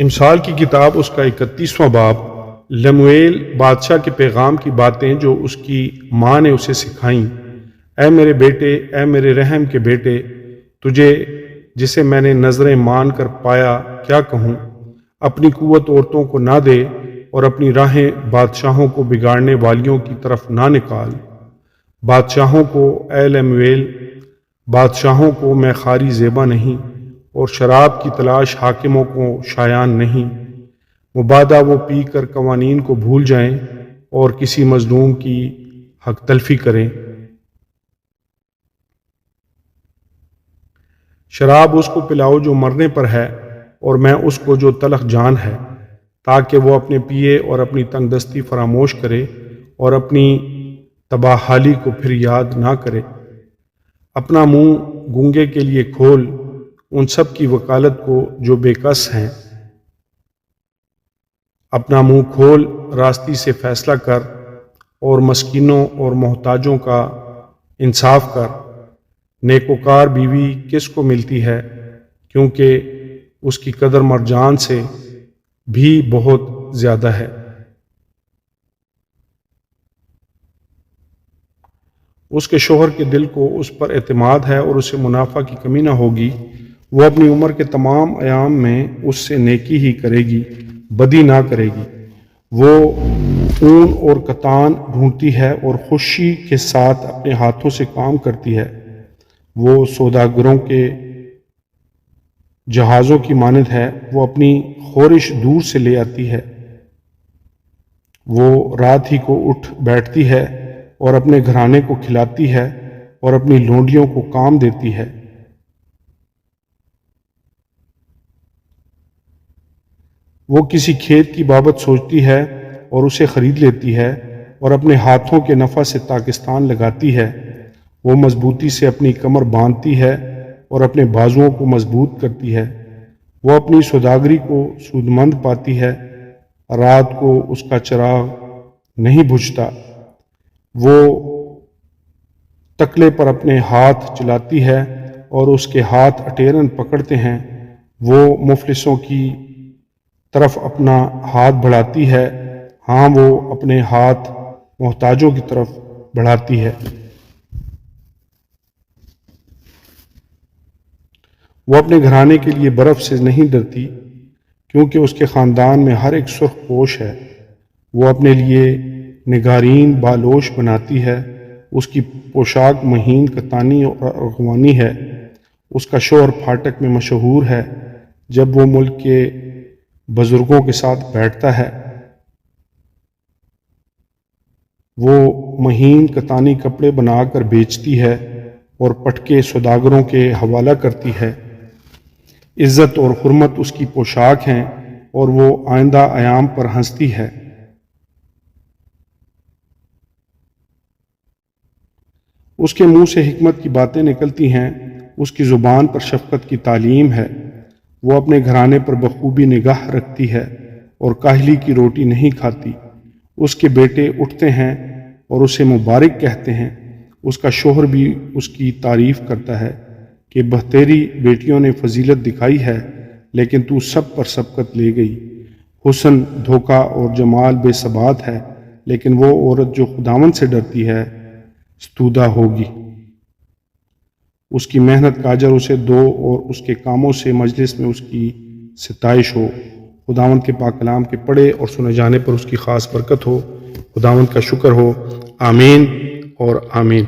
امثال کی کتاب اس کا 31واں باب، لمویل بادشاہ کے پیغام کی باتیں جو اس کی ماں نے اسے سکھائیں۔ اے میرے بیٹے، اے میرے رحم کے بیٹے، تجھے جسے میں نے نظریں مان کر پایا کیا کہوں؟ اپنی قوت عورتوں کو نہ دے اور اپنی راہیں بادشاہوں کو بگاڑنے والیوں کی طرف نہ نکال۔ بادشاہوں کو، اے لمویل، بادشاہوں کو میں خاری زیبا نہیں، اور شراب کی تلاش حاکموں کو شایان نہیں۔ مبادا وہ پی کر قوانین کو بھول جائیں اور کسی مظلوم کی حق تلفی کریں۔ شراب اس کو پلاؤ جو مرنے پر ہے، اور میں اس کو جو تلخ جان ہے، تاکہ وہ اپنے پیے اور اپنی تنگ دستی فراموش کرے اور اپنی تباہ حالی کو پھر یاد نہ کرے۔ اپنا منہ گونگے کے لیے کھول، ان سب کی وکالت کو جو بے کس ہیں۔ اپنا منہ کھول، راستی سے فیصلہ کر، اور مسکینوں اور محتاجوں کا انصاف کر۔ نیکوکار بیوی کس کو ملتی ہے، کیونکہ اس کی قدر مرجان سے بھی بہت زیادہ ہے۔ اس کے شوہر کے دل کو اس پر اعتماد ہے اور اسے منافع کی کمی نہ ہوگی۔ وہ اپنی عمر کے تمام ایام میں اس سے نیکی ہی کرے گی، بدی نہ کرے گی۔ وہ اون اور کتان ڈھونڈتی ہے اور خوشی کے ساتھ اپنے ہاتھوں سے کام کرتی ہے۔ وہ سوداگروں کے جہازوں کی مانند ہے، وہ اپنی خورش دور سے لے آتی ہے۔ وہ رات ہی کو اٹھ بیٹھتی ہے اور اپنے گھرانے کو کھلاتی ہے اور اپنی لونڈیوں کو کام دیتی ہے۔ وہ کسی کھیت کی بابت سوچتی ہے اور اسے خرید لیتی ہے، اور اپنے ہاتھوں کے نفع سے پاکستان لگاتی ہے۔ وہ مضبوطی سے اپنی کمر باندھتی ہے اور اپنے بازوؤں کو مضبوط کرتی ہے۔ وہ اپنی سوداگری کو سودمند پاتی ہے، رات کو اس کا چراغ نہیں بجھتا۔ وہ تکلے پر اپنے ہاتھ چلاتی ہے اور اس کے ہاتھ اٹیرن پکڑتے ہیں۔ وہ مفلسوں کی طرف اپنا ہاتھ بڑھاتی ہے، ہاں وہ اپنے ہاتھ محتاجوں کی طرف بڑھاتی ہے۔ وہ اپنے گھرانے کے لیے برف سے نہیں ڈرتی، کیونکہ اس کے خاندان میں ہر ایک سرخ پوش ہے۔ وہ اپنے لیے نگارین بالوش بناتی ہے، اس کی پوشاک مہین کتانی اور ارغوانی ہے۔ اس کا شوہر پھاٹک میں مشہور ہے جب وہ ملک کے بزرگوں کے ساتھ بیٹھتا ہے۔ وہ مہین کتانی کپڑے بنا کر بیچتی ہے اور پٹکے سوداگروں کے حوالہ کرتی ہے۔ عزت اور حرمت اس کی پوشاک ہیں اور وہ آئندہ ایام پر ہنستی ہے۔ اس کے منہ سے حکمت کی باتیں نکلتی ہیں، اس کی زبان پر شفقت کی تعلیم ہے۔ وہ اپنے گھرانے پر بخوبی نگاہ رکھتی ہے اور کاہلی کی روٹی نہیں کھاتی۔ اس کے بیٹے اٹھتے ہیں اور اسے مبارک کہتے ہیں۔ اس کا شوہر بھی اس کی تعریف کرتا ہے کہ بہتری بیٹیوں نے فضیلت دکھائی ہے، لیکن تو سب پر سبقت لے گئی۔ حسن دھوکہ اور جمال بے ثبات ہے، لیکن وہ عورت جو خداوند سے ڈرتی ہے ستودہ ہوگی۔ اس کی محنت کا اجر اسے دو اور اس کے کاموں سے مجلس میں اس کی ستائش ہو۔ خداوند کے پاک کلام کے پڑھے اور سنے جانے پر اس کی خاص برکت ہو۔ خداوند کا شکر ہو۔ آمین اور آمین۔